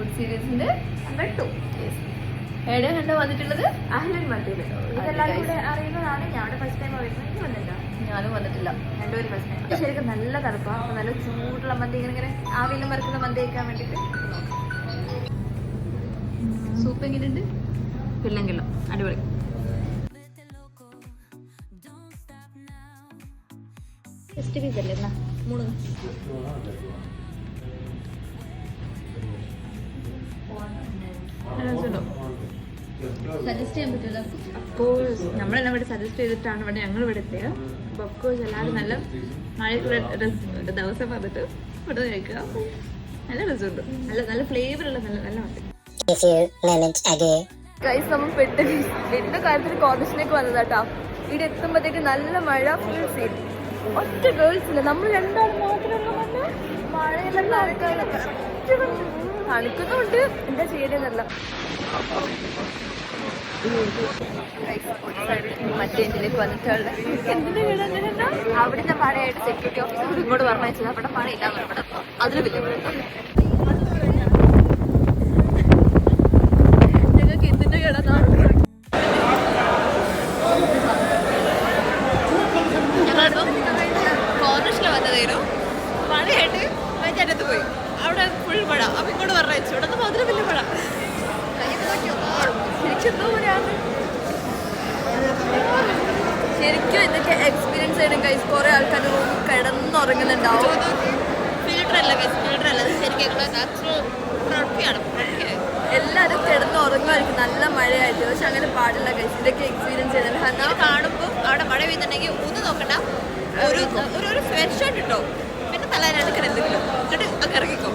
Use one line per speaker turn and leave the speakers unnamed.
Food സീരീസിന്റെ number 2. എവിടെ കണ്ടോ വന്നിട്ടുള്ളത്? അഹ്ലൻ മന്തിയിൽ. ഇതെല്ലാവരും കൂടെ അറിയുന്നതാണ്. ഞാൻ അവിടെ ഫസ്റ്റ് ടൈം വരുന്നത്. വന്നില്ല, ഞാനും വന്നിട്ടില്ല. രണ്ടുപേരും ഫസ്റ്റ് ടൈം. ശരിക്കും നല്ല തണുപ്പാണ്. അപ്പോൾ നല്ല ചൂടുള്ള മന്തി ഇങ്ങനെ ആവിയിലും മറക്കുന്ന മന്തി കഴിക്കാൻ വേണ്ടിയിട്ട്. സൂപ്പ് എങ്ങനെയുണ്ട്? ഇല്ലെങ്കിലോ അടിപൊളി. ടെസ്റ്റ് പീസ് അല്ലേ എന്നാ മൂന്ന് സജസ്റ്റ് ചെയ്യാൻ പറ്റില്ല. അഫ്കോഴ്സ് നമ്മളെല്ലാം ഇവിടെ സജസ്റ്റ് ചെയ്തിട്ടാണ് ഇവിടെ ഞങ്ങൾ ഇവിടെ എത്തിയത്. അപ്പോൾ അഫ്കോഴ്സ് എല്ലാവരും നല്ല മഴയുള്ള ദിവസം വന്നിട്ട് ഇവിടെ കഴിക്കുക. നല്ല രസമുണ്ട്, നല്ല നല്ല ഫ്ലേവറുള്ള നല്ല നല്ല മതി. ഗൈസ് നമ്മൾ പെട്ടെന്ന് കാര്യത്തിൽ കോർണിഷിലേക്ക് വന്നതാട്ടോ. ഇവിടെ എത്തുമ്പോഴത്തേക്ക് നല്ല മഴ, ഫുൾ സീൻ. ഒറ്റ ഗേൾസ് ഇല്ല, നമ്മൾ രണ്ടാളും മാത്രമുള്ള മഴയെല്ലാം തണുക്കുന്നുണ്ട്. എന്താ ചെയ്യണമെന്നല്ല. മറ്റേ ഇതിലേക്ക് വന്നിട്ടുള്ള എന്തിനാ അവിടുത്തെ പഴയായിട്ട് സെക്യൂരിറ്റി ഓഫീസർ ഇങ്ങോട്ട് പറഞ്ഞത് അവിടെ പഴയില്ല ഇവിടെ അതിന് വലിയ ഞങ്ങൾക്ക് എന്തിന്റെ കേടാണ്. ഞങ്ങളിപ്പം കോർണിഷിൽ വന്നതായിരുന്നു. മഴയായിട്ട് മറ്റേ പോയി അവിടെ ഫുൾ മഴ. അപ്പം ഇങ്ങോട്ട് പറഞ്ഞു ഇവിടെ നിന്ന് അതിന് വലിയ മഴ. ശരിക്കും ഇതൊക്കെ എക്സ്പീരിയൻസ് ചെയ്യണം ഗൈസ്. കുറെ ആൾക്കാർ റൂമിൽ കിടന്നുറങ്ങുന്നുണ്ടാവും. ഫിൽറ്ററല്ല ഗൈസ്, ഫിൽറ്ററല്ല, ശരിക്കും എല്ലാവരും കിടന്നുറങ്ങുമായിരിക്കും നല്ല മഴയായിട്ട്. പക്ഷെ അങ്ങനെ പാടില്ല ഗൈസ്. ഇതൊക്കെ എക്സ്പീരിയൻസ് ചെയ്യണം. എന്നാൽ കാണുമ്പോൾ അവിടെ മഴ പെയ്യുന്നുണ്ടെങ്കിൽ ഒന്ന് നോക്കണ്ട, ഒരു സ്വെറ്റ് ഷർട്ട് ഇട്ടോ, പിന്നെ തലേനെടുക്കണം എന്തെങ്കിലും എന്നിട്ട് അങ്ങ് ഇറങ്ങിക്കോ.